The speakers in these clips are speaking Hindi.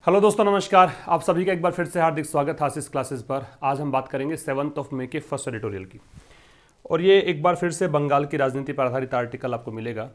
हेलो दोस्तों, नमस्कार। आप सभी का एक बार फिर से हार्दिक स्वागत है आशीष क्लासेस पर। आज हम बात करेंगे 7 मई के फर्स्ट एडिटोरियल की, और ये एक बार फिर से बंगाल की राजनीति पर आधारित आर्टिकल आपको मिलेगा।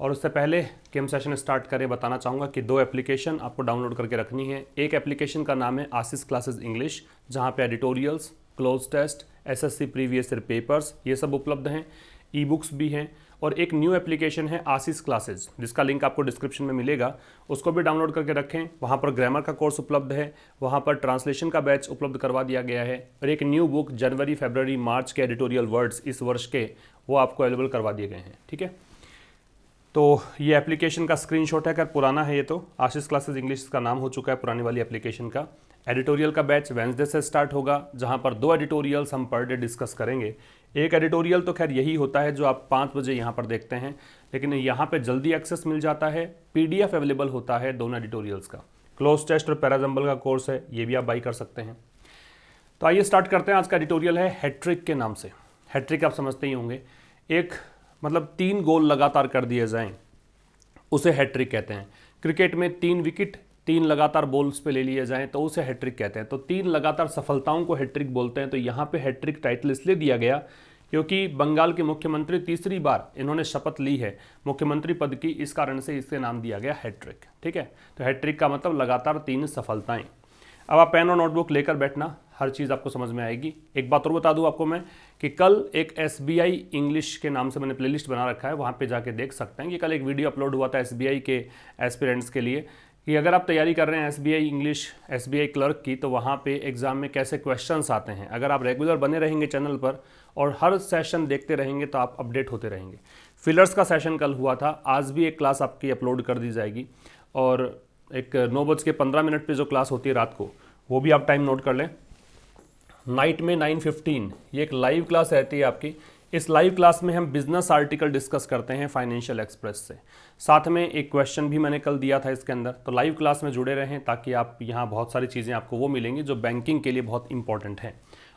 और उससे पहले कि हम सेशन स्टार्ट करें, बताना चाहूँगा कि 2 एप्लीकेशन आपको डाउनलोड करके रखनी है। एक एप्लीकेशन का नाम है आशीष क्लासेस इंग्लिश, जहाँ पे editorials, cloze test, SSC previous year papers ये सब उपलब्ध हैं, ई बुक्स भी हैं। और एक न्यू एप्लीकेशन है आशीष क्लासेस, जिसका लिंक आपको डिस्क्रिप्शन में मिलेगा, उसको भी डाउनलोड करके रखें। वहाँ पर ग्रामर का कोर्स उपलब्ध है, वहाँ पर ट्रांसलेशन का बैच उपलब्ध करवा दिया गया है, और एक न्यू बुक जनवरी, फरवरी, मार्च के एडिटोरियल वर्ड्स इस वर्ष के वो आपको अवेलेबल करवा दिए गए हैं। ठीक है, तो ये एप्लीकेशन का स्क्रीनशॉट है। अगर पुराना है ये तो आशीष क्लासेस इंग्लिश का नाम हो चुका है पुरानी वाली एप्लीकेशन का। एडिटोरियल का बैच वेंसडे से स्टार्ट होगा, जहां पर 2 एडिटोरियल्स हम पर डे डिस्कस करेंगे। एक एडिटोरियल तो खैर यही होता है जो आप 5 बजे यहाँ पर देखते हैं, लेकिन यहाँ पे जल्दी एक्सेस मिल जाता है, पीडीएफ अवेलेबल होता है दोनों एडिटोरियल्स का। क्लोज टेस्ट और पैराजम्बल का कोर्स है, ये भी आप बाई कर सकते हैं। तो आइए स्टार्ट करते हैं। आज का एडिटोरियल है हैट्रिक के नाम से। हैट्रिक आप समझते ही होंगे, एक मतलब 3 गोल लगातार कर दिए जाएं उसे हैट्रिक कहते हैं। क्रिकेट में 3 विकेट 3 लगातार बॉल्स पे ले लिए जाएं तो उसे हैट्रिक कहते हैं। तो 3 लगातार सफलताओं को हैट्रिक बोलते हैं। तो यहाँ पे हैट्रिक टाइटल इसलिए दिया गया क्योंकि बंगाल के मुख्यमंत्री तीसरी बार इन्होंने शपथ ली है मुख्यमंत्री पद की, इस कारण से इससे नाम दिया गया हैट्रिक। ठीक है, तो हैट्रिक का मतलब लगातार 3 सफलताएं। अब आप पेन और नोटबुक लेकर बैठना, हर चीज़ आपको समझ में आएगी। एक बात और बता दूं आपको मैं कि कल एक SBI इंग्लिश के नाम से मैंने प्लेलिस्ट बना रखा है, वहाँ पे जाके देख सकते हैं कि कल एक वीडियो अपलोड हुआ था SBI के एस्पिरेंट्स के लिए कि अगर आप तैयारी कर रहे हैं SBI इंग्लिश, SBI क्लर्क की, तो वहाँ पे एग्ज़ाम में कैसे क्वेश्चंस आते हैं। अगर आप रेगुलर बने रहेंगे चैनल पर और हर सेशन देखते रहेंगे तो आप अपडेट होते रहेंगे। फिलर्स का सेशन कल हुआ था, आज भी एक क्लास आपकी अपलोड कर दी जाएगी, और एक 9:15 पे जो क्लास होती है रात को, वो भी आप टाइम नोट कर लें। नाइट में 9:15 ये एक लाइव क्लास रहती है आपकी। इस लाइव क्लास में हम बिजनेस आर्टिकल डिस्कस करते हैं फाइनेंशियल एक्सप्रेस से। साथ में एक क्वेश्चन भी मैंने कल दिया था इसके अंदर। तो लाइव क्लास में जुड़े रहें ताकि आप यहाँ बहुत सारी चीज़ें आपको वो मिलेंगी जो बैंकिंग के लिए बहुत इंपॉर्टेंट है।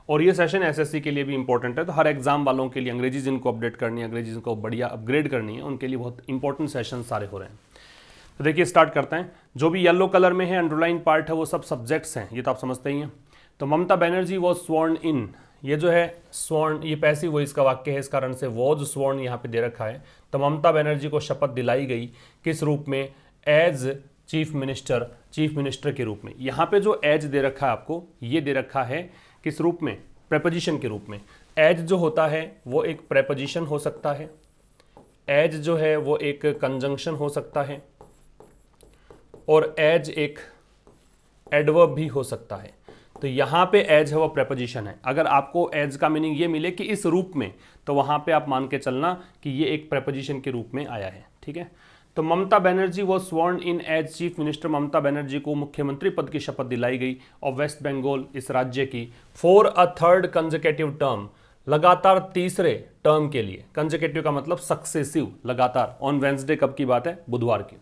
और ये सेशन SSC के लिए भी इंपॉर्टेंट है। तो हर एग्जाम वालों के लिए, अंग्रेजी जिनको अपडेट करनी है, अंग्रेजी जिनको बढ़िया अपग्रेड करनी है, उनके लिए बहुत इंपॉर्टेंट सेशन सारे हो रहे हैं। तो देखिए स्टार्ट करते हैं। जो भी येलो कलर में है अंडरलाइन पार्ट है वो सब सब्जेक्ट्स हैं, ये तो आप समझते ही हैं। तो ममता बनर्जी वॉज स्वॉर्न इन, ये जो है स्वॉर्न, ये पैसिव वॉइस का वाक्य है, इस कारण से वॉज स्वॉर्न यहाँ पे दे रखा है। तो ममता बनर्जी को शपथ दिलाई गई, किस रूप में? As chief minister, chief minister के रूप में। यहाँ पे जो एज दे रखा है आपको, ये दे रखा है किस रूप में? प्रेपोजिशन के रूप में। एज जो होता है वो एक प्रेपोजिशन हो सकता है, एज जो है वो एक कंजंक्शन हो सकता है, और एज एक एडवर्ब भी हो सकता है। तो यहाँ पे एज है वो प्रेपोजिशन है। अगर आपको एज का मीनिंग ये मिले कि इस रूप में, तो वहाँ पे आप मान के चलना कि ये एक प्रेपोजिशन के रूप में आया है। ठीक है, तो ममता बनर्जी वो स्वॉर्न इन as chief minister. Mamata Banerjee को मुख्यमंत्री पद की शपथ दिलाई गई और वेस्ट बंगाल इस राज्य की for a 3rd consecutive term, लगातार तीसरे टर्म के लिए। कंसेक्यूटिव का मतलब सक्सेसिव, लगातार। ऑन वेंसडे, कब की बात है? बुधवार की।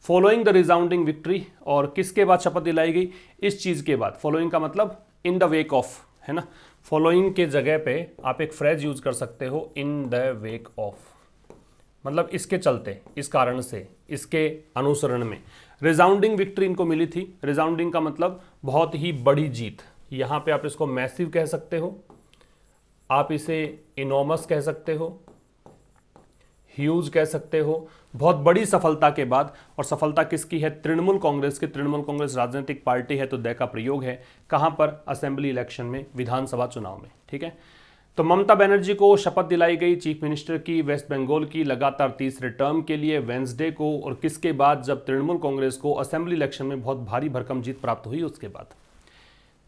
फॉलोइंग द रिजाउंडिंग विक्ट्री, और किसके बाद शपथ दिलाई गई? इस चीज के बाद। फॉलोइंग का मतलब इन द वेक ऑफ, है ना। फॉलोइंग के जगह पे आप एक फ्रेज यूज कर सकते हो, इन द वेक ऑफ, मतलब इसके चलते, इस कारण से, इसके अनुसरण में। रिजाउंडिंग विक्ट्री इनको मिली थी। रिजाउंडिंग का मतलब बहुत ही बड़ी जीत। यहां पे आप इसको मैसिव कह सकते हो, आप इसे इनॉमस कह सकते हो, ह्यूज कह सकते हो। बहुत बड़ी सफलता के बाद, और सफलता किसकी है? तृणमूल कांग्रेस की। तृणमूल कांग्रेस राजनीतिक पार्टी है, तो द का प्रयोग है कहां पर? असेंबली इलेक्शन में, विधानसभा चुनाव में। ठीक है, तो ममता बनर्जी को शपथ दिलाई गई चीफ मिनिस्टर की वेस्ट बंगाल की, लगातार तीसरे टर्म के लिए, वेंसडे को। और किसके बाद? जब तृणमूल कांग्रेस को असेंबली इलेक्शन में बहुत भारी भरकम जीत प्राप्त हुई उसके बाद।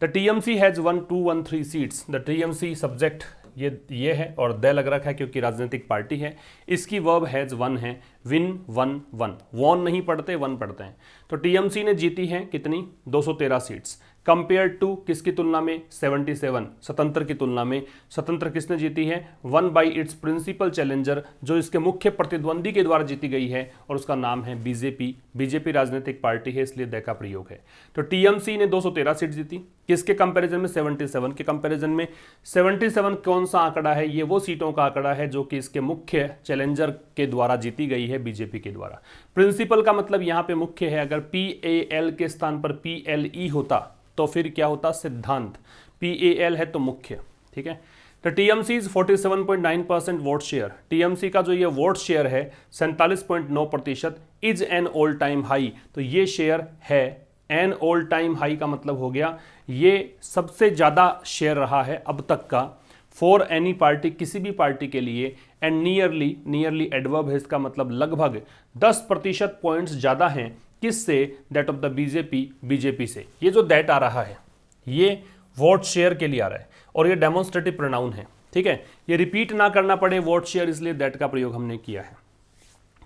The TMC has one 213 seats. The TMC subject ये है, और द लग रखा है क्योंकि राजनीतिक पार्टी है। इसकी वर्ब हैज वन है, विन, वन, वन। वॉन नहीं पढ़ते, वन पढ़ते हैं। तो TMC ने जीती है कितनी? 213 सीट्स। कंपेयर टू किसकी तुलना में 77 स्वतंत्र की तुलना में। स्वतंत्र किसने जीती है? Won by its principal challenger, जो इसके मुख्य प्रतिद्वंदी के द्वारा जीती गई है और उसका नाम है बीजेपी। बीजेपी राजनीतिक पार्टी है, इसलिए द का प्रयोग है। तो टीएमसी ने 213 सीट जीती, किसके कंपैरिजन में? 77 के कंपैरिजन में। 77 कौन सा आंकड़ा है? ये वो सीटों का आंकड़ा है जो कि इसके मुख्य चैलेंजर के द्वारा जीती गई है, बीजेपी के द्वारा। प्रिंसिपल का मतलब यहाँ पे मुख्य है, अगर PAL के स्थान पर PLE होता तो फिर क्या होता? सिद्धांत। PAL है तो मुख्य, ठीक है। तो टीएमसी 47.9% वोट शेयर। टीएमसी का जो ये वोट शेयर है 47.9% is an all time high. तो ये शेयर है एन ऑल टाइम हाई का मतलब हो गया ये सबसे ज़्यादा शेयर रहा है अब तक का फॉर एनी पार्टी, किसी भी पार्टी के लिए। एंड नियरली एडवर्ब है, इसका मतलब लगभग 10% पॉइंट्स ज़्यादा हैं किससे? दैट ऑफ द बीजेपी से। ये जो दैट आ रहा है ये वोट शेयर के लिए आ रहा है और ये डेमोन्स्ट्रेटिव प्रोनाउन है, ठीक है। ये रिपीट ना करना पड़े वोट शेयर, इसलिए दैट का प्रयोग हमने किया है।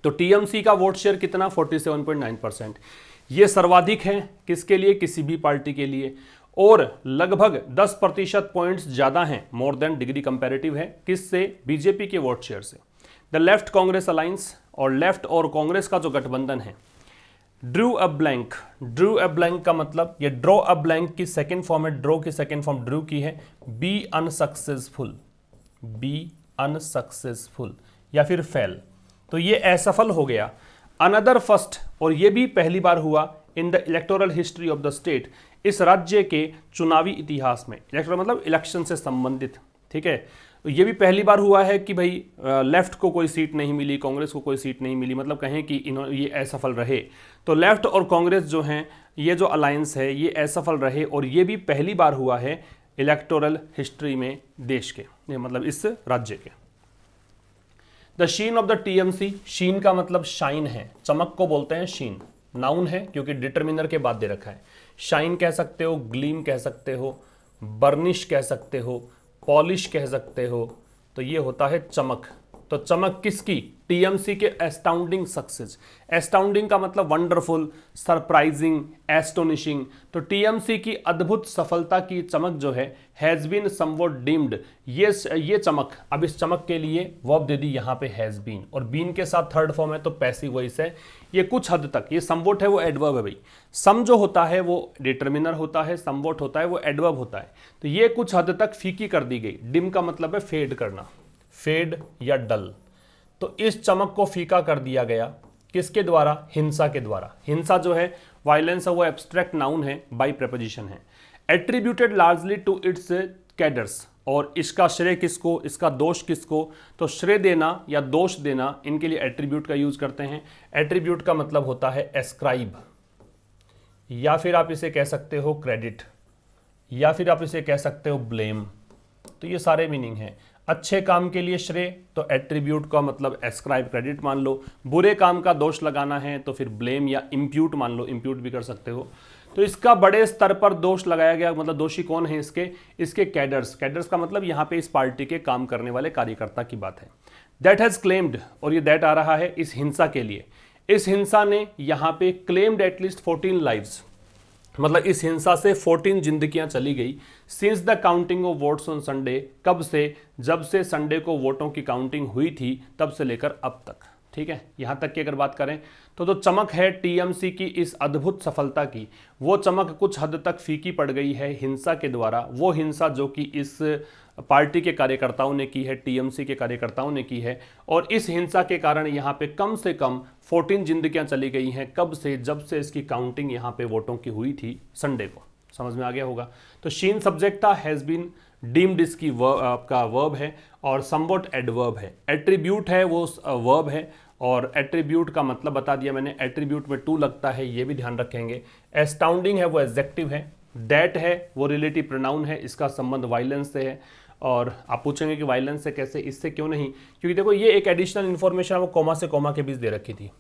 तो टीएमसी का वोट शेयर कितना? 47.9%। ये सर्वाधिक है किसके लिए? किसी भी पार्टी के लिए। और लगभग 10% पॉइंट्स ज़्यादा हैं, मोर देन डिग्री कंपैरेटिव है किससे? बीजेपी के वोट शेयर से। द लेफ्ट कांग्रेस अलायंस, और लेफ्ट और कांग्रेस का जो गठबंधन है, drew a blank. Drew a blank का मतलब, ये ड्रॉ अ ब्लैंक की सेकेंड फॉर्म है, ड्रॉ की सेकेंड फॉर्म ड्रू की है। बी अनसक्सेसफुल या फिर फेल, तो ये असफल हो गया। अनदर फर्स्ट, और ये भी पहली बार हुआ in the electoral history of the state, इस राज्य के चुनावी इतिहास में। इलेक्टोरल मतलब इलेक्शन से संबंधित, ठीक है। ये भी पहली बार हुआ है कि भाई लेफ्ट को कोई सीट नहीं मिली, कांग्रेस को कोई सीट नहीं मिली, मतलब कहें कि इन्होंने ये असफल रहे। तो लेफ्ट और कांग्रेस जो हैं, ये जो अलायंस है ये असफल रहे, और ये भी पहली बार हुआ है इलेक्टोरल हिस्ट्री में देश के, मतलब इस राज्य के। The sheen of the TMC, sheen का मतलब शाइन है, चमक को बोलते हैं शीन। नाउन है क्योंकि डिटर्मिनर के बाद दे रखा है। शाइन कह सकते हो, ग्लीम कह सकते हो, बर्निश कह सकते हो, पॉलिश कह सकते हो। तो ये होता है चमक। तो चमक किसकी? टीएमसी के एस्टाउंडिंग सक्सेस। एस्टाउंडिंग का मतलब वंडरफुल, सरप्राइजिंग, एस्टोनिशिंग। तो टीएमसी की अद्भुत सफलता की चमक जो है हैज़ बीन समवॉट डीम्ड, ये चमक, अब इस चमक के लिए वर्ब दे दी यहाँ पे हैज़ बीन, और बीन के साथ थर्ड फॉर्म है तो पैसिव वॉइस है। ये कुछ हद तक, ये समवॉट है वो एडवर्ब है भाई। सम जो होता है वो डिटर्मिनर होता है, समवॉट होता है वो एडवर्ब होता है। तो ये कुछ हद तक फीकी कर दी गई। डिम का मतलब है फेड करना, फेड या डल। तो इस चमक को फीका कर दिया गया किसके द्वारा? हिंसा के द्वारा। हिंसा जो है, वायलेंस है, वो एब्स्ट्रैक्ट नाउन है, बाई प्रेपोजिशन है। Attributed largely to its cadres, और इसका श्रेय किसको, इसका दोष किसको? तो श्रेय देना या दोष देना, इनके लिए एट्रीब्यूट का यूज करते हैं। एट्रीब्यूट का मतलब होता है एस्क्राइब, या फिर आप इसे कह सकते हो क्रेडिट, या फिर आप इसे कह सकते हो ब्लेम। तो ये सारे मीनिंग हैं। अच्छे काम के लिए श्रेय, तो एट्रीब्यूट का मतलब एस्क्राइब, क्रेडिट मान लो। बुरे काम का दोष लगाना है तो फिर ब्लेम या इम्प्यूट मान लो, इम्प्यूट भी कर सकते हो। तो इसका बड़े स्तर पर दोष लगाया गया, मतलब दोषी कौन है इसके कैडर्स। कैडर्स का मतलब यहाँ पे इस पार्टी के काम करने वाले कार्यकर्ता की बात है। दैट हैज क्लेम्ड, और ये दैट आ रहा है इस हिंसा के लिए। इस हिंसा ने यहाँ पे क्लेम्ड एटलीस्ट 14 लाइव्स, मतलब इस हिंसा से 14 जिंदगियां चली गई। Since the counting of votes on Sunday, कब से? जब से संडे को वोटों की काउंटिंग हुई थी तब से लेकर अब तक, ठीक है। यहां तक की अगर बात करें तो जो चमक है टीएमसी की इस अद्भुत सफलता की, वो चमक कुछ हद तक फीकी पड़ गई है हिंसा के द्वारा। वो हिंसा जो कि इस पार्टी के कार्यकर्ताओं ने की है, टीएमसी के कार्यकर्ताओं ने की है, और इस हिंसा के कारण यहाँ पे कम से कम 14 जिंदगियां चली गई हैं। कब से? जब से इसकी काउंटिंग यहाँ पे वोटों की हुई थी संडे को। समझ में आ गया होगा। तो शीन सब्जेक्ट था, हैज़ बीन डीम्ड इसकी आपका वर्ब है, और समवॉट एडवर्ब है। एट्रीब्यूट है वो वर्ब है, और एट्रीब्यूट का मतलब बता दिया मैंने, एट्रीब्यूट में टू लगता है, ये भी ध्यान रखेंगे। एस्टाउंडिंग है वो एडजेक्टिव है। दैट है वो रिलेटिव प्रोनाउन है, इसका संबंध वायलेंस से है। और आप पूछेंगे कि वायलेंस से कैसे, इससे क्यों नहीं, क्योंकि देखो ये एक एडिशनल इन्फॉर्मेशन वो कॉमा से कॉमा के बीच दे रखी थी,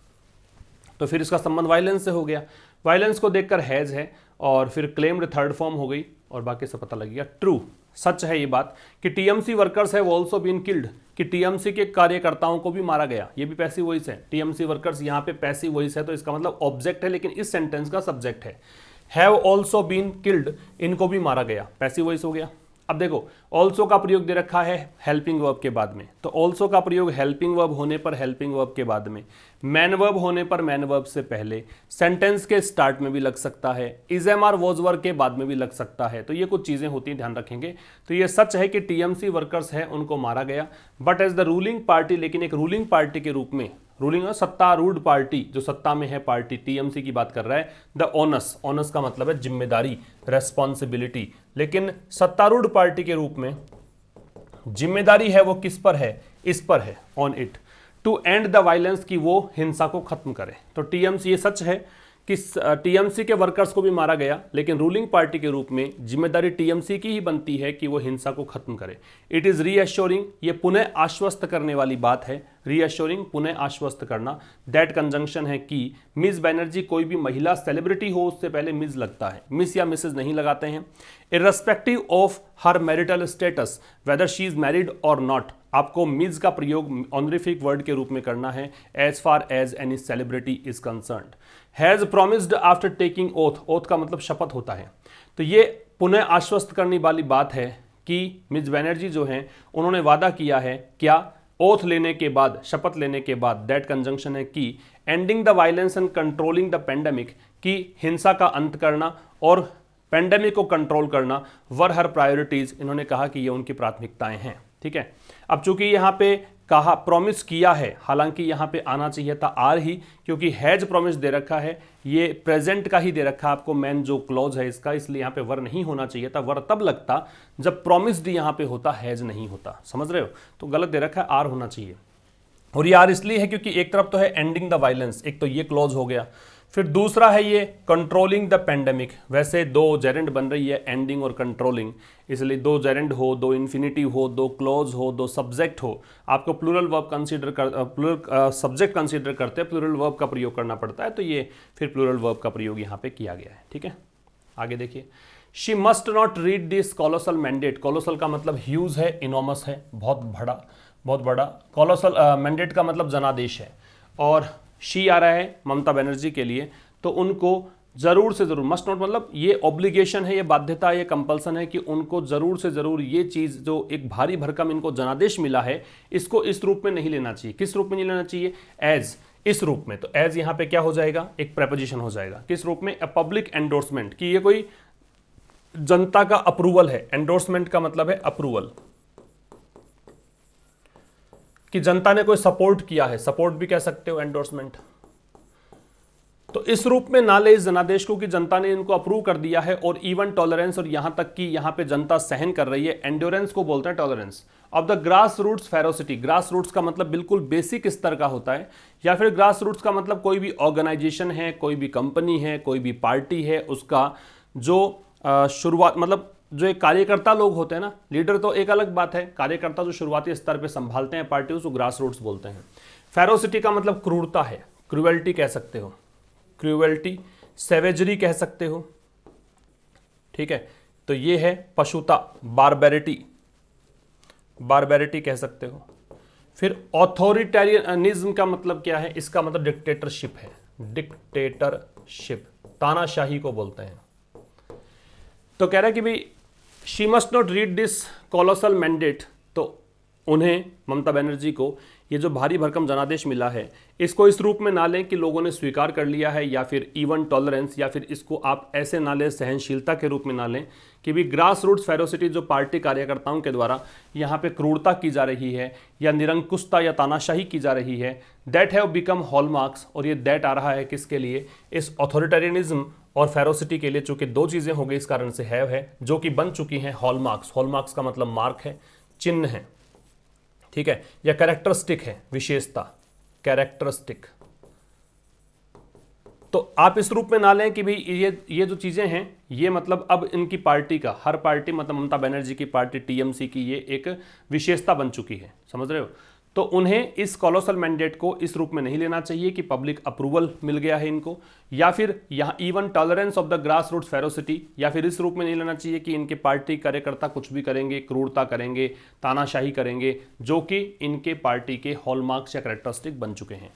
तो फिर इसका संबंध वायलेंस से हो गया। वायलेंस को देखकर हैज़ है, और फिर क्लेम्ड थर्ड फॉर्म हो गई, और बाकी सब पता लग गया। ट्रू, सच है ये बात कि टीएमसी वर्कर्स है ऑल्सो बीन किल्ड, कि टीएमसी के कार्यकर्ताओं को भी मारा गया। ये भी पैसिव वॉइस है। टीएमसी वर्कर्स यहाँ पे पैसिव वॉइस है, तो इसका मतलब ऑब्जेक्ट है, लेकिन इस सेंटेंस का सब्जेक्ट है। हैव ऑल्सो बीन किल्ड, इनको भी मारा गया, पैसिव वॉइस हो गया। अब देखो ऑल्सो का प्रयोग दे रखा है हेल्पिंग वर्ब के बाद में, तो ऑल्सो का प्रयोग हेल्पिंग वर्ब होने पर हेल्पिंग वर्ब के बाद में, मैन वर्ब होने पर मैन वर्ब से पहले, सेंटेंस के स्टार्ट में भी लग सकता है, is am are was verb के बाद में भी लग सकता है। तो ये कुछ चीजें होती हैं, ध्यान रखेंगे। तो ये सच है कि टीएमसी वर्कर्स है उनको मारा गया, but as the ruling party, लेकिन एक रूलिंग पार्टी के रूप में, रूलिंग सत्तारूढ़ पार्टी, जो सत्ता में है पार्टी, टीएमसी की बात कर रहा है। द ओनस, ओनस का मतलब है जिम्मेदारी, रेस्पॉन्सिबिलिटी, लेकिन सत्तारूढ़ पार्टी के रूप में जिम्मेदारी है वो किस पर है, इस पर है, on it to end the violence, की वो हिंसा को खत्म करे। तो टीएमसी, ये सच है कि टीएमसी के वर्कर्स को भी मारा गया, लेकिन रूलिंग पार्टी के रूप में जिम्मेदारी टीएमसी की ही बनती है कि वो हिंसा को खत्म करे। इट इज रीअश्योरिंग, ये पुनः आश्वस्त करने वाली बात है, रीअश्योरिंग पुनः आश्वस्त करना। दैट कंजंक्शन है कि मिस बनर्जी, कोई भी महिला सेलिब्रिटी हो उससे पहले मिस लगता है, मिस या मिसेज नहीं लगाते हैं। Irrespective of her marital status, whether she is married or not, आपको मिस का प्रयोग ऑनरिफिक वर्ड के रूप में करना है, as far as any celebrity is concerned. Has promised after taking oath, oath का मतलब शपथ होता है, तो ये पुनः आश्वस्त करने वाली बात है कि मिस बनर्जी जो हैं उन्होंने वादा किया है, क्या, ओथ लेने के बाद, शपथ लेने के बाद। दैट कंजंक्शन है कि ending the violence and controlling the pandemic, की हिंसा का अंत करना और पेंडेमिक को कंट्रोल करना, वर हर प्रायोरिटीज, इन्होंने कहा कि ये उनकी प्राथमिकताएं हैं। ठीक है, अब चूंकि यहाँ पे कहा प्रॉमिस किया है, हालांकि यहाँ पे आना चाहिए था आर ही, क्योंकि हैज प्रॉमिस दे रखा है, ये प्रेजेंट का ही दे रखा है आपको, मैन जो क्लॉज है इसका, इसलिए यहाँ पे वर नहीं होना चाहिए था। वर तब लगता जब प्रॉमिस्ड यहाँ पे होता, हैज नहीं होता, समझ रहे हो, तो गलत दे रखा है, आर होना चाहिए। और ये आर इसलिए है क्योंकि एक तरफ तो है एंडिंग द वायलेंस, एक तो ये क्लॉज हो गया, फिर दूसरा है ये कंट्रोलिंग द पेंडेमिक। वैसे दो जेरेंड बन रही है, एंडिंग और कंट्रोलिंग, इसलिए दो जेरेंड हो, दो इन्फिनिटिव हो, दो क्लॉज हो, दो सब्जेक्ट हो, आपको प्लूरल वर्ब कंसीडर कर, प्लूरल सब्जेक्ट कंसीडर करते हैं, प्लूरल वर्ब का प्रयोग करना पड़ता है, तो ये फिर प्लूरल वर्ब का प्रयोग यहाँ पे किया गया है। ठीक है, आगे देखिए, she must not read this colossal mandate, colossal का मतलब ह्यूज है, इनॉमस है, बहुत बड़ा, कोलोसल मैंडेट का मतलब जनादेश है, और शी आ रहा है ममता बनर्जी के लिए, तो उनको जरूर से जरूर, मस्ट नॉट मतलब ये ऑब्लिगेशन है, ये बाध्यता है, ये कंपल्सन है कि उनको जरूर से जरूर ये चीज जो एक भारी भरकम इनको जनादेश मिला है, इसको इस रूप में नहीं लेना चाहिए। किस रूप में नहीं लेना चाहिए, एज, इस रूप में। तो एज यहां पे क्या हो जाएगा, एक प्रेपोजिशन हो जाएगा, किस रूप में, ए पब्लिक एंडोर्समेंट, कि ये कोई जनता का अप्रूवल है, एंडोर्समेंट का मतलब है अप्रूवल, कि जनता ने कोई सपोर्ट किया है, सपोर्ट भी कह सकते हो एंडोर्समेंट। तो इस रूप में ना ले इस जनादेश को कि जनता ने इनको अप्रूव कर दिया है, और इवन टॉलरेंस, और यहां तक कि यहां पे जनता सहन कर रही है, एंड्योरेंस को बोलते हैं tolerance of the grass roots ferocity. Grass roots का मतलब बिल्कुल बेसिक स्तर का होता है, या फिर ग्रास रूट्स का मतलब कोई भी ऑर्गेनाइजेशन है, कोई भी कंपनी है, कोई भी पार्टी है, उसका जो शुरुआत, मतलब जो एक कार्यकर्ता लोग होते हैं ना, लीडर तो एक अलग बात है, कार्यकर्ता जो शुरुआती स्तर पे संभालते हैं पार्टी, उसको ग्रास रूट्स बोलते हैं। फेरोसिटी का मतलब क्रूरता है, क्रूएल्टी कह सकते हो, क्रूएल्टी, सेवेजरी कह सकते हो। ठीक है, तो ये है पशुता, बारबेरिटी, बारबेरिटी कह सकते हो। फिर ऑथोरिटेरियनिज्म का मतलब क्या है, इसका मतलब डिक्टेटरशिप है, डिक्टेटरशिप, तानाशाही को बोलते हैं। तो कह रहा है कि भाई she must not read this colossal mandate, तो उन्हें, ममता बनर्जी को, ये जो भारी भरकम जनादेश मिला है, इसको इस रूप में ना लें कि लोगों ने स्वीकार कर लिया है, या फिर इवन टॉलरेंस, या फिर इसको आप ऐसे ना लें सहनशीलता के रूप में ना लें कि भी ग्रास रूट्स फेरोसिटी, जो पार्टी कार्यकर्ताओं के द्वारा यहाँ पे क्रूरता की जा रही है, या निरंकुशता या तानाशाही की जा रही है, दैट हैव बिकम हॉलमार्क्स। और ये दैट आ रहा है किसके लिए, इस ऑथोरिटेरियनिज्म और फेरोसिटी के लिए, चूंकि दो चीजें हो गई इस कारण से हैव है, जो कि बन चुकी हैं हॉलमार्क्स। हॉलमार्क्स का मतलब मार्क है, चिन्ह है, ठीक है, या कैरेक्टरिस्टिक है, विशेषता, कैरेक्टरिस्टिक। तो आप इस रूप में ना लें कि भाई ये जो चीजें हैं, ये मतलब अब इनकी पार्टी का, हर पार्टी मतलब ममता बनर्जी की पार्टी टीएमसी की, ये एक विशेषता बन चुकी है, समझ रहे हो। तो उन्हें इस कोलोसल मैंडेट को इस रूप में नहीं लेना चाहिए कि पब्लिक अप्रूवल मिल गया है इनको, या फिर यहाँ even tolerance of the grass roots ferocity, या फिर इस रूप में नहीं लेना चाहिए कि इनके पार्टी कार्यकर्ता कुछ भी करेंगे, क्रूरता करेंगे, तानाशाही करेंगे, जो कि इनके पार्टी के हॉलमार्क्स या कैरेक्टरिस्टिक बन चुके हैं।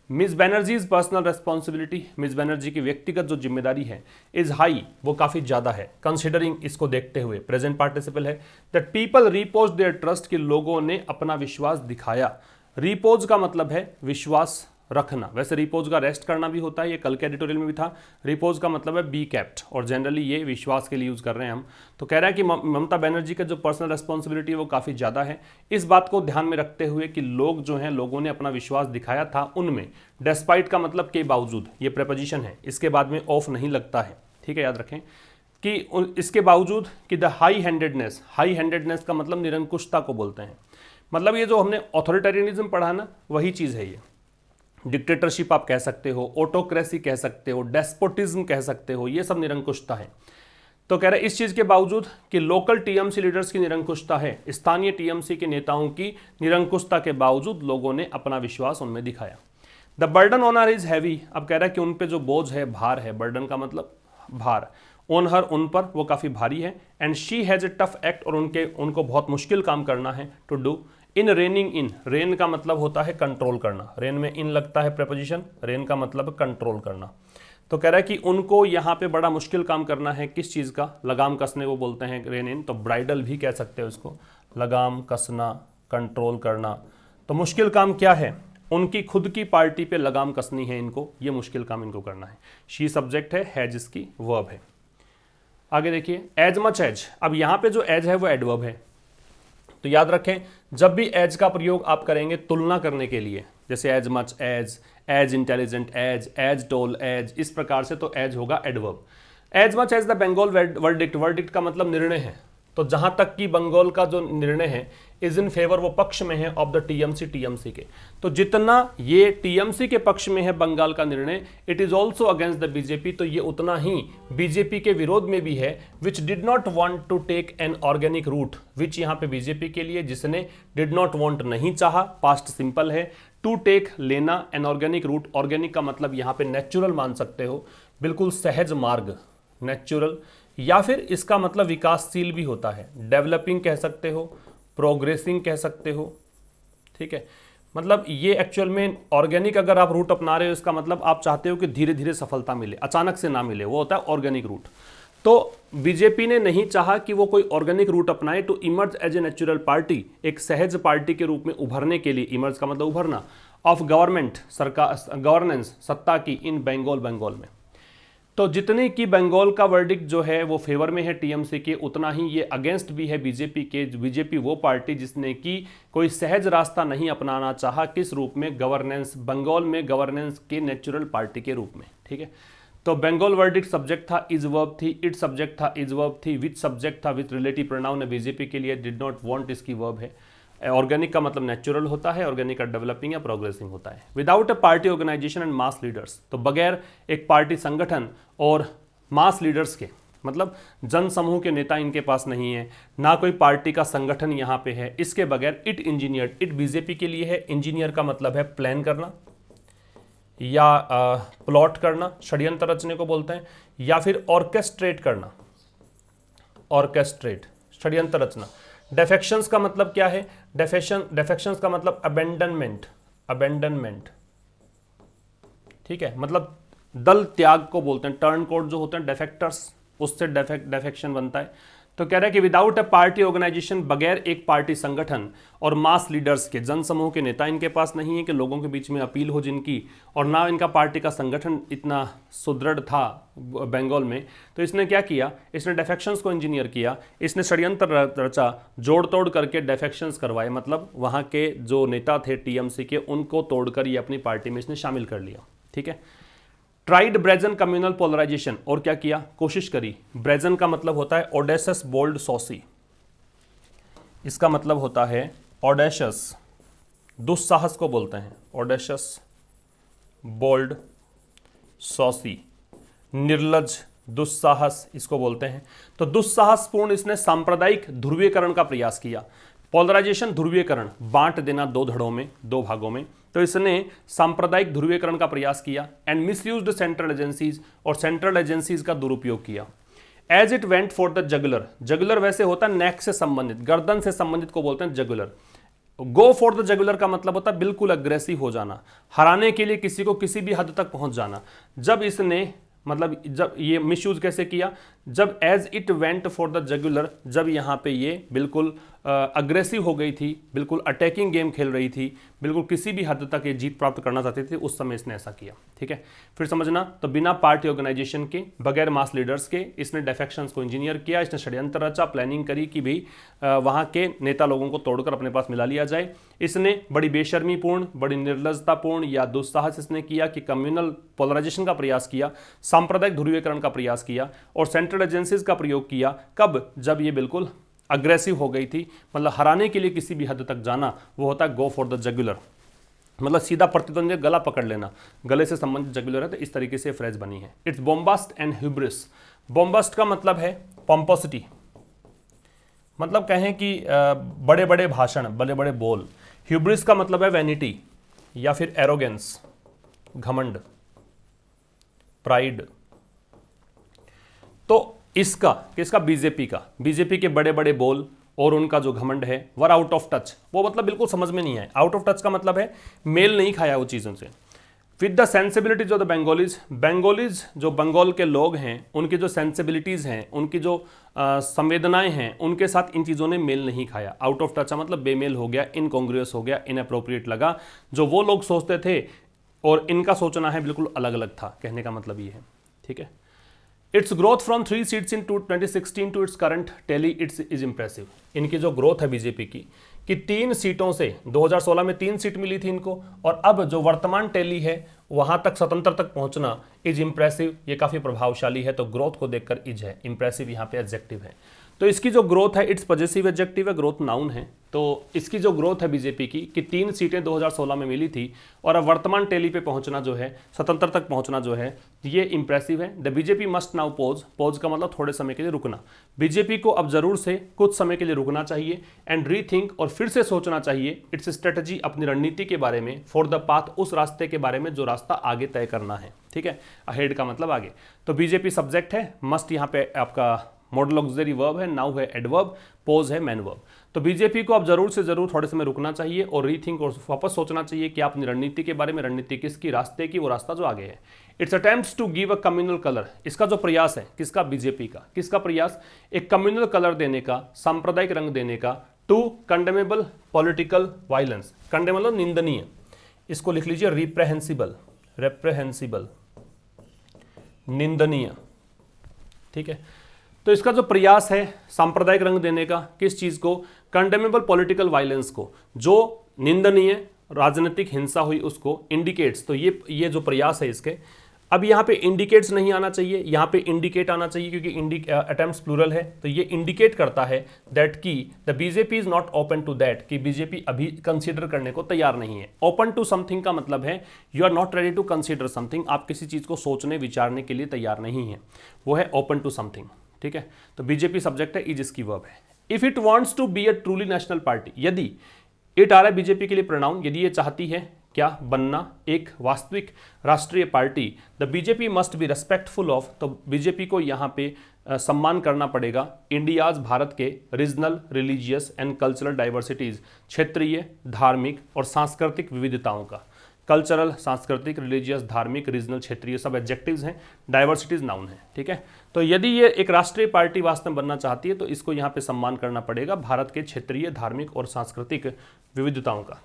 Miss Banerjee's personal responsibility, miss Banerjee की व्यक्तिगत जो जिम्मेदारी है, इज हाई, वो काफ़ी ज़्यादा है, कंसिडरिंग, इसको देखते हुए, प्रेजेंट पार्टिसिपल है, that people repose their trust, कि लोगों ने अपना विश्वास दिखाया। रिपोज का मतलब है विश्वास रखना, वैसे रिपोज का रेस्ट करना भी होता है, ये कल के एडिटोरियल में भी था। रिपोज का मतलब है बी कैप्ट, और जनरली ये विश्वास के लिए यूज़ कर रहे हैं हम। तो कह रहा है कि ममता बनर्जी का जो पर्सनल रेस्पॉन्सिबिलिटी है वो काफ़ी ज़्यादा है। इस बात को ध्यान में रखते हुए कि लोग जो हैं, लोगों ने अपना विश्वास दिखाया था उनमें, डेस्पाइट का मतलब के बावजूद, ये प्रेपोजिशन है, इसके बाद में ऑफ नहीं लगता है, ठीक है, याद रखें कि इसके बावजूद कि the high handedness, high handedness का मतलब निरंकुशता को बोलते हैं। मतलब ये जो हमने ऑथोरिटेरियनिज्म पढ़ा ना, वही चीज़ है ये। डिक्टेटरशिप आप कह सकते हो, ऑटोक्रेसी कह सकते हो, डेस्पोटिज्म कह सकते हो, ये सब निरंकुशता है। तो कह रहे इस चीज़ के बावजूद कि लोकल टीएमसी लीडर्स की निरंकुशता है, स्थानीय टीएमसी के नेताओं की निरंकुशता के बावजूद लोगों ने अपना विश्वास उनमें दिखाया। The burden on her is heavy, अब कह रहा है कि उन पे जो बोझ है, भार है, बर्डन का मतलब भार, ऑन हर, उन पर, वो काफ़ी भारी है, and she has a tough act, और उनको बहुत मुश्किल काम करना है, to do in reining in, rein का मतलब होता है कंट्रोल करना, रेन में इन लगता है प्रेपोजिशन, रेन का मतलब कंट्रोल करना। तो कह रहा है कि उनको यहाँ पे बड़ा मुश्किल काम करना है, किस चीज़ का, लगाम कसने को बोलते हैं रेन इन, तो ब्राइडल भी कह सकते हो इसको, लगाम कसना, कंट्रोल करना। तो मुश्किल काम क्या है, उनकी खुद की पार्टी पे लगाम कसनी है इनको, ये मुश्किल काम इनको करना है। शी सब्जेक्ट है, हैज इसकी वर्ब है। आगे देखिए, एज मच एज, अब यहाँ पे जो एज है वो एडवर्ब है। तो याद रखें, जब भी एज का प्रयोग आप करेंगे तुलना करने के लिए, जैसे as much as, as intelligent as tall as, इस प्रकार से, तो एज होगा adverb. As much as the Bengal verdict, verdict का मतलब निर्णय है, तो जहां तक कि बंगाल का जो निर्णय है इज इन फेवर, वो पक्ष में है ऑफ द टीएमसी के, तो जितना ये टीएमसी के पक्ष में है बंगाल का निर्णय, it is also against the BJP, तो ये उतना ही बीजेपी के विरोध में भी है, which did not want to take an organic route, which यहाँ पे बीजेपी के लिए, जिसने डिड नॉट वांट नहीं चाहा, पास्ट सिंपल है, टू टेक लेना, एन ऑर्गेनिक रूट, ऑर्गेनिक का मतलब यहाँ पे नेचुरल मान सकते हो, बिल्कुल सहज मार्ग, नेचुरल, या फिर इसका मतलब विकासशील भी होता है, डेवलपिंग कह सकते हो, प्रोग्रेसिंग कह सकते हो, ठीक है। मतलब ये एक्चुअल में ऑर्गेनिक अगर आप रूट अपना रहे हो, इसका मतलब आप चाहते हो कि धीरे धीरे सफलता मिले, अचानक से ना मिले, वो होता है ऑर्गेनिक रूट। तो बीजेपी ने नहीं चाहा कि वो कोई ऑर्गेनिक रूट अपनाए, to emerge as a natural party, एक सहज पार्टी के रूप में उभरने के लिए, इमर्ज का मतलब उभरना, ऑफ गवर्नमेंट, सरकार, गवर्नेंस, सत्ता की, इन बंगाल, बंगाल में। तो जितने की बंगाल का वर्डिक्ट जो है वो फेवर में है टीएमसी के, उतना ही ये अगेंस्ट भी है बीजेपी के। बीजेपी वो पार्टी जिसने कि कोई सहज रास्ता नहीं अपनाना चाहा, किस रूप में, गवर्नेंस, बंगाल में गवर्नेंस के नेचुरल पार्टी के रूप में, ठीक है। तो बंगाल वर्डिक्ट सब्जेक्ट था, इज वर्ब थी, इट सब्जेक्ट था, इज वर्ब थी, विच सब्जेक्ट था, विथ रिलेटिव प्रोनाउन है बीजेपी के लिए, डिड नॉट वांट इसकी वर्ब है। ऑर्गेनिक का मतलब नेचुरल होता है, ऑर्गेनिक का डेवलपिंग या प्रोग्रेसिंग होता है। Without a party organisation and mass leaders, तो बगैर एक पार्टी संगठन और मास लीडर्स के, मतलब जन समूह के नेता इनके पास नहीं है, ना कोई पार्टी का संगठन यहाँ पे है, इसके बगैर इट इंजीनियर, इट बीजेपी के लिए है, इंजीनियर का मतलब है प्लान करना या प्लॉट करना, षड्यंत्र रचने को बोलते हैं, या फिर ऑर्केस्ट्रेट करना, ऑर्केस्ट्रेट, षड्यंत्र रचना। डेफेक्शंस का मतलब क्या है, डेफेक्शंस का मतलब अबेंडनमेंट, अबेंडनमेंट, ठीक है, मतलब दल त्याग को बोलते हैं। टर्न कोड जो होते हैं डेफेक्टर्स, उससे डेफेक्शन बनता है। तो कह रहा है कि विदाउट अ पार्टी ऑर्गेनाइजेशन, बगैर एक पार्टी संगठन और मास लीडर्स के, जन समूह के नेता इनके पास नहीं है कि लोगों के बीच में अपील हो जिनकी, और ना इनका पार्टी का संगठन इतना सुदृढ़ था बंगाल में, तो इसने क्या किया, इसने डेफेक्शंस को इंजीनियर किया, इसने षड्यंत्र रचा, जोड़ तोड़ करके डेफेक्शंस करवाए, मतलब वहाँ के जो नेता थे टीएमसी के, उनको तोड़कर ये अपनी पार्टी में इसने शामिल कर लिया, ठीक है। ट्राइड ब्रेजन कम्युनल पोलराइजेशन, और क्या किया, कोशिश करी। ब्रेजन का मतलब होता है ऑडेशस, बोल्ड, सॉसी, इसका मतलब होता है ऑडेशस, दुस्साहस को बोलते हैं, ऑडेशस, बोल्ड, सॉसी, निर्लज, दुस्साहस इसको बोलते हैं। तो दुस्साहसपूर्ण इसने सांप्रदायिक ध्रुवीकरण का प्रयास किया। पोलराइजेशन, ध्रुवीकरण, बांट देना दो धड़ों में, दो भागों में, तो इसने सांप्रदायिक ध्रुवीकरण का प्रयास किया। एंड मिसयूज्ड सेंट्रल एजेंसीज, और सेंट्रल एजेंसीज का दुरुपयोग किया। As it went for the jugular, jugular वैसे होता है नेक से संबंधित, गर्दन से संबंधित को बोलते हैं जगुलर। गो फॉर द जगुलर का मतलब होता है बिल्कुल अग्रेसिव हो जाना, हराने के लिए किसी को किसी भी हद तक पहुंच जाना। जब इसने मतलब जब ये मिसयूज कैसे किया, जब as it went for the jugular, जब यहाँ पे ये बिल्कुल अग्रेसिव हो गई थी, बिल्कुल अटैकिंग गेम खेल रही थी, बिल्कुल किसी भी हद तक ये जीत प्राप्त करना चाहती थी, उस समय इसने ऐसा किया। ठीक है, फिर समझना, तो बिना पार्टी ऑर्गेनाइजेशन के, बगैर मास लीडर्स के इसने डिफेक्शंस को इंजीनियर किया, इसने षड्यंत्र रचा, प्लानिंग करी कि भाई वहाँ के नेता लोगों को तोड़कर अपने पास मिला लिया जाए। इसने बड़ी बेशर्मीपूर्ण, बड़ी निर्लजतापूर्ण या दुस्साहस इसने किया कि कम्युनल पोलराइजेशन का प्रयास किया, सांप्रदायिक ध्रुवीकरण का प्रयास किया और सेंट्रल एजेंसीज का प्रयोग किया। कब? जब ये बिल्कुल अग्रेसिव हो गई थी, मतलब हराने के लिए किसी भी हद तक जाना, वो होता है गो फॉर द जगुलर, मतलब सीधा प्रतिद्वंदी गला पकड़ लेना, गले से संबंधित जगुलर है, तो इस तरीके से फ्रेज बनी है। It's bombast and hubris. Bombast का मतलब है पॉम्पोसिटी, मतलब कहें कि बड़े बड़े भाषण, बड़े बड़े बोल। ह्यूब्रिस का मतलब है वैनिटी या फिर एरोगेंस, घमंड, प्राइड। तो इसका किसका? बीजेपी का। बीजेपी के बड़े बड़े बोल और उनका जो घमंड है वर आउट ऑफ टच, वो मतलब बिल्कुल समझ में नहीं आए। आउट ऑफ टच का मतलब है मेल नहीं खाया वो चीज़ों से। With the sensibilities of the Bengalis, Bengalis जो बंगाल के लोग हैं उनकी जो सेंसिबिलिटीज़ हैं, उनकी जो संवेदनाएं हैं, उनके साथ इन चीज़ों ने मेल नहीं खाया। आउट ऑफ टच मतलब बेमेल हो गया, इनकॉन्ग्रुअस हो गया, इनअप्रोप्रिएट लगा। जो वो लोग सोचते थे और इनका सोचना है बिल्कुल अलग अलग था, कहने का मतलब ये है। ठीक है, its growth from 3 seats in 2016 to its current tally its is impressive. इनकी जो ग्रोथ है बीजेपी की कि 3 सीटों से 2016 में 3 सीट मिली थी इनको, और अब जो वर्तमान टेली है वहां तक स्वतंत्र तक पहुंचना इज इंप्रेसिव, ये काफी प्रभावशाली है। तो ग्रोथ को देखकर इज है, इंप्रेसिव यहाँ पे एडजेक्टिव है। तो इसकी जो ग्रोथ है इट्स पॉजिटिव एडजेक्टिव है, ग्रोथ नाउन है। तो इसकी जो ग्रोथ है बीजेपी की कि 3 सीटें 2016 में मिली थी और अब वर्तमान टेली पे पहुंचना जो है, स्वतंत्र तक पहुंचना जो है, ये इंप्रेसिव है। The BJP must now pause, pause का मतलब थोड़े समय के लिए रुकना। बीजेपी को अब जरूर से कुछ समय के लिए रुकना चाहिए एंड रीथिंक, और फिर से सोचना चाहिए इट्स स्ट्रेटजी, अपनी रणनीति के बारे में, फॉर द पाथ, उस रास्ते के बारे में जो रास्ता आगे तय करना है। ठीक है, अहेड का मतलब आगे। तो बीजेपी सब्जेक्ट है, मस्ट यहाँ पे आपका मॉडल ऑक्सिलरी वर्ब है, नाउ है एडवर्ब, पोज है मैन वर्ब। तो बीजेपी को अब जरूर से जरूर थोड़े समय रुकना चाहिए और रीथिंक और वापस सोचना चाहिए कि अपनी रणनीति के बारे में, रणनीति किसकी, रास्ते की, वो रास्ता जो आगे है। Its attempts to give a communal colour, इसका जो प्रयास है, किसका? बीजेपी का। किसका प्रयास? एक कम्युनल कलर देने का, सांप्रदायिक रंग देने का, to condemnable political violence. Condemnable निंदनीय, इसको लिख लीजिए रिप्रेहेंसिबल, रेप्रेहेंसिबल, निंदनीय। ठीक है, तो इसका जो प्रयास है सांप्रदायिक रंग देने का, किस चीज को? कंडेमेबल पॉलिटिकल वायलेंस को, जो निंदनीय राजनीतिक हिंसा हुई उसको इंडिकेट्स। तो ये जो प्रयास है इसके, अब यहाँ पे इंडिकेट्स नहीं आना चाहिए, यहाँ पे इंडिकेट आना चाहिए क्योंकि अटेम्प्ट्स प्लूरल है। तो ये इंडिकेट करता है दैट की the BJP is not open to that, कि बीजेपी अभी कंसीडर करने को तैयार नहीं है। ओपन टू समथिंग का मतलब है you are not ready to consider something, आप किसी चीज को सोचने विचारने के लिए तैयार नहीं है, वो है ओपन टू समथिंग। ठीक है, तो बीजेपी सब्जेक्ट है, इज इसकी वर्ब है। If it wants to be a truly national party, यदि इट आ रहा है बीजेपी के लिए प्रोनाउन, यदि ये चाहती है क्या? बनना एक वास्तविक राष्ट्रीय party, the BJP must be respectful of, तो बीजेपी को यहाँ पे सम्मान करना पड़ेगा इंडियाज, भारत के regional, religious and cultural diversities, क्षेत्रीय, धार्मिक और सांस्कृतिक विविधताओं का। कल्चरल, सांस्कृतिक, रिलीजियस, धार्मिक, रीजनल, क्षेत्रीय सब एडजेक्टिव्स हैं, डाइवर्सिटीज नाउन है। ठीक है, तो यदि ये एक राष्ट्रीय पार्टी वास्तव में बनना चाहती है तो इसको यहाँ पे सम्मान करना पड़ेगा भारत के क्षेत्रीय, धार्मिक और सांस्कृतिक विविधताओं का।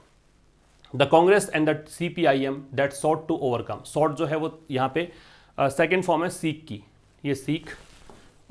The Congress and the CPIM that sought to overcome, sought जो है वो यहाँ पे सेकेंड फॉर्म है सीक की, ये सीक,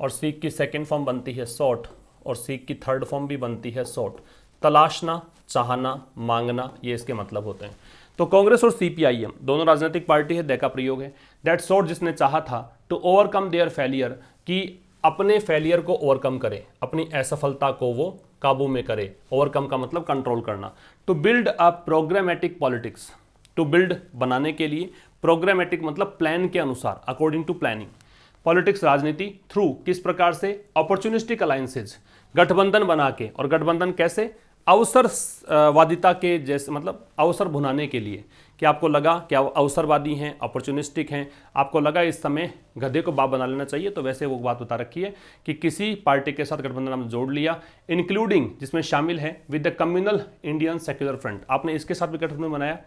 और सीक की सेकेंड फॉर्म बनती है सॉट, और सीक की थर्ड फॉर्म भी बनती है सॉट। तलाशना, चाहना, मांगना, ये इसके मतलब होते हैं। तो कांग्रेस और CPIM दोनों राजनीतिक पार्टी है, दै का प्रयोग है। दैट सॉट जिसने चाहा था, टू ओवरकम देयर फेलियर, कि अपने फेलियर को ओवरकम करे, अपनी असफलता को वो काबू में करे। ओवरकम का मतलब कंट्रोल करना। To build a programmatic politics, to build बनाने के लिए, प्रोग्रामेटिक मतलब प्लान के अनुसार, अकॉर्डिंग टू प्लानिंग। पॉलिटिक्स राजनीति, थ्रू किस प्रकार से? अपॉर्चुनिस्टिक अलायंसेज, गठबंधन बना के, और गठबंधन कैसे? अवसरवादिता के जैसे, मतलब अवसर भुनाने के लिए, कि आपको लगा कि आप अवसरवादी हैं, अपॉर्चुनिस्टिक हैं, आपको लगा इस समय गधे को बाप बना लेना चाहिए, तो वैसे वो बात बता रखी है कि किसी पार्टी के साथ गठबंधन हमने जोड़ लिया, इंक्लूडिंग जिसमें शामिल है with the communal Indian secular front, आपने इसके साथ भी गठबंधन बनाया।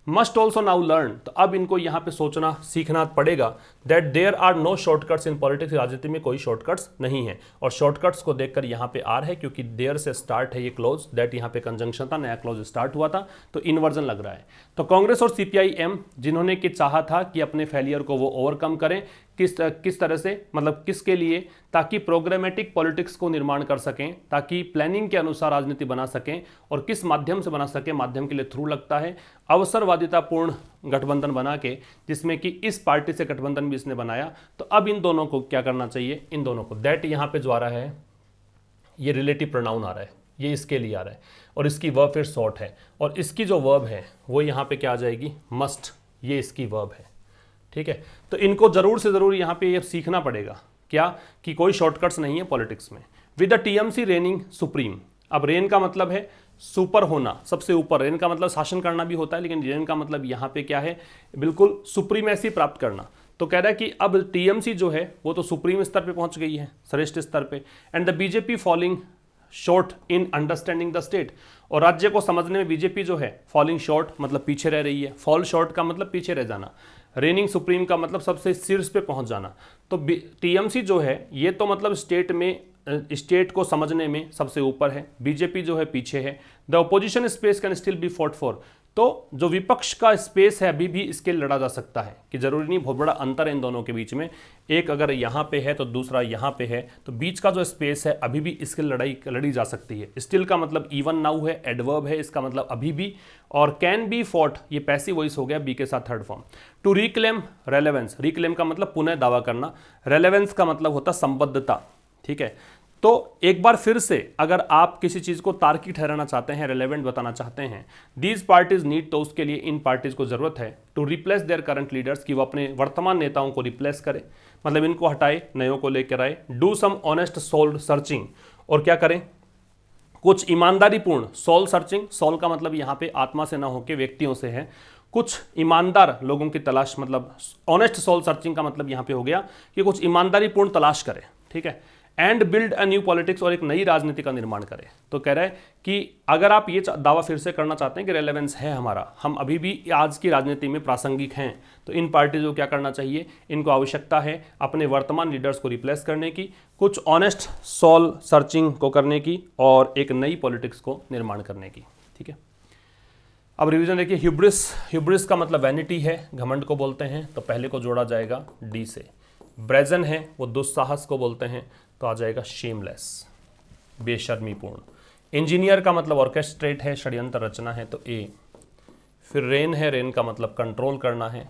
मस्ट ऑल्सो नाउ लर्न, तो अब इनको यहाँ पे सोचना सीखना पड़ेगा that there are no shortcuts in politics, राजनीति में कोई शॉर्टकट्स नहीं है। और शॉर्टकट्स को देखकर यहाँ पे आर है, क्योंकि देयर से स्टार्ट है ये क्लोज, दैट यहाँ पे कंजंक्शन था, नया क्लोज स्टार्ट हुआ था, तो इन्वर्जन लग रहा है। तो कांग्रेस और सीपीआई-एम जिन्होंने कि चाहा था कि अपने फेलियर को वो ओवरकम करें, किस तरह से, मतलब किसके लिए, ताकि प्रोग्रामेटिक पॉलिटिक्स को निर्माण कर सकें, ताकि प्लानिंग के अनुसार राजनीति बना सकें, और किस माध्यम से बना सकें, माध्यम के लिए थ्रू लगता है अवसरवादितापूर्ण गठबंधन बना के, जिसमें कि इस पार्टी से गठबंधन भी इसने बनाया। तो अब इन दोनों को क्या करना चाहिए, इन दोनों को, दैट यहाँ पे जो आ रहा है ये रिलेटिव प्रोनाउन आ रहा है, ये इसके लिए आ रहा है, और इसकी वर्ब फिर शॉर्ट है, और इसकी जो वर्ब है वो यहाँ पे क्या आ जाएगी, मस्ट, ये इसकी वर्ब है, ठीक है। तो इनको जरूर से जरूर यहाँ पे ये सीखना पड़ेगा क्या, कि कोई शॉर्टकट्स नहीं है पॉलिटिक्स में। With the TMC raining supreme, अब रेन का मतलब है सुपर होना, सबसे ऊपर, रेन का मतलब शासन करना भी होता है, लेकिन रेन का मतलब यहाँ पे क्या है, बिल्कुल सुप्रीमेसी प्राप्त करना। तो कह रहा है कि अब टीएमसी जो है वो तो सुप्रीम स्तर पे पहुंच गई है, श्रेष्ठ स्तर पे, and the BJP falling short in understanding the state, और राज्य को समझने में बीजेपी जो है फॉलिंग शॉर्ट मतलब पीछे रह रही है, फॉल शॉर्ट का मतलब पीछे रह जाना, रेनिंग सुप्रीम का मतलब सबसे शीर्ष पे पहुंच जाना। तो टीएमसी जो है ये तो मतलब स्टेट को समझने में सबसे ऊपर है, बीजेपी जो है पीछे है। The opposition space can still be fought for, तो जो विपक्ष का स्पेस है अभी भी इसके लड़ा जा सकता है, कि जरूरी नहीं, बहुत बड़ा अंतर है इन दोनों के बीच में, एक अगर यहाँ पे है तो दूसरा यहाँ पे है, तो बीच का जो स्पेस है अभी भी इसके लड़ी जा सकती है। स्टिल का मतलब इवन नाउ है, एडवर्ब है, इसका मतलब अभी भी, और कैन बी फॉट ये पैसिव वॉइस हो गया बी के साथ third form. To reclaim relevance, reclaim का मतलब पुनः दावा करना, रेलेवेंस का मतलब होता संबद्धता, ठीक है। तो एक बार फिर से अगर आप किसी चीज को तार्किक ठहराना चाहते हैं, रेलेवेंट बताना चाहते हैं, दीज पार्टीज नीड, तो उसके लिए इन पार्टीज को जरूरत है to replace their current leaders, कि वो अपने वर्तमान नेताओं को रिप्लेस करे, मतलब इनको हटाए, नयों को लेकर आए। Do some honest soul searching, और क्या करें, कुछ ईमानदारीपूर्ण, सोल सर्चिंग, सोल का मतलब यहाँ पे आत्मा से ना होकर व्यक्तियों से है, कुछ ईमानदार लोगों की तलाश, मतलब ऑनेस्ट सोल सर्चिंग का मतलब यहाँ पे हो गया कि कुछ ईमानदारीपूर्ण तलाश करें, ठीक है। And build a new politics, और एक नई राजनीति का निर्माण करें। तो कह रहा है कि अगर आप ये दावा फिर से करना चाहते हैं कि रेलेवेंस है हमारा, हम अभी भी आज की राजनीति में प्रासंगिक हैं, तो इन पार्टीज को क्या करना चाहिए, इनको आवश्यकता है अपने वर्तमान लीडर्स को रिप्लेस करने की, कुछ ऑनेस्ट सोल सर्चिंग को करने की, और एक नई पॉलिटिक्स को निर्माण करने की, ठीक है। अब रिवीजन देखिए, ह्यूब्रिस का मतलब वैनिटी है, घमंड को बोलते हैं, तो पहले को जोड़ा जाएगा डी से। ब्रेजन है वो दुस्साहस को बोलते हैं, तो आ जाएगा शेमलेस, बेशर्मीपूर्ण। इंजीनियर का मतलब ऑर्केस्ट्रेट है, षड्यंत्र रचना है, तो ए। फिर रेन है, रेन का मतलब कंट्रोल करना है,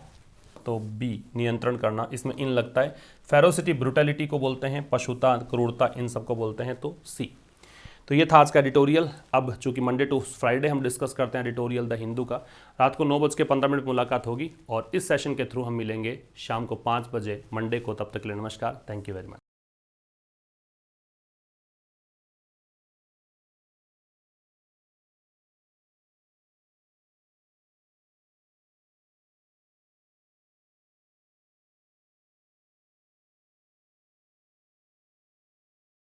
तो बी, नियंत्रण करना, इसमें इन लगता है। फेरोसिटी ब्रुटैलिटी को बोलते हैं, पशुता, क्रूरता, इन सब को बोलते हैं, तो सी। तो ये था आज का एडिटोरियल। अब चूंकि मंडे टू फ्राइडे हम डिस्कस करते हैं एडिटोरियल द हिंदू का, रात को 9:15 मुलाकात होगी, और इस सेशन के थ्रू हम मिलेंगे शाम को 5 बजे मंडे को। तब तक के लिए नमस्कार, थैंक यू वेरी मच।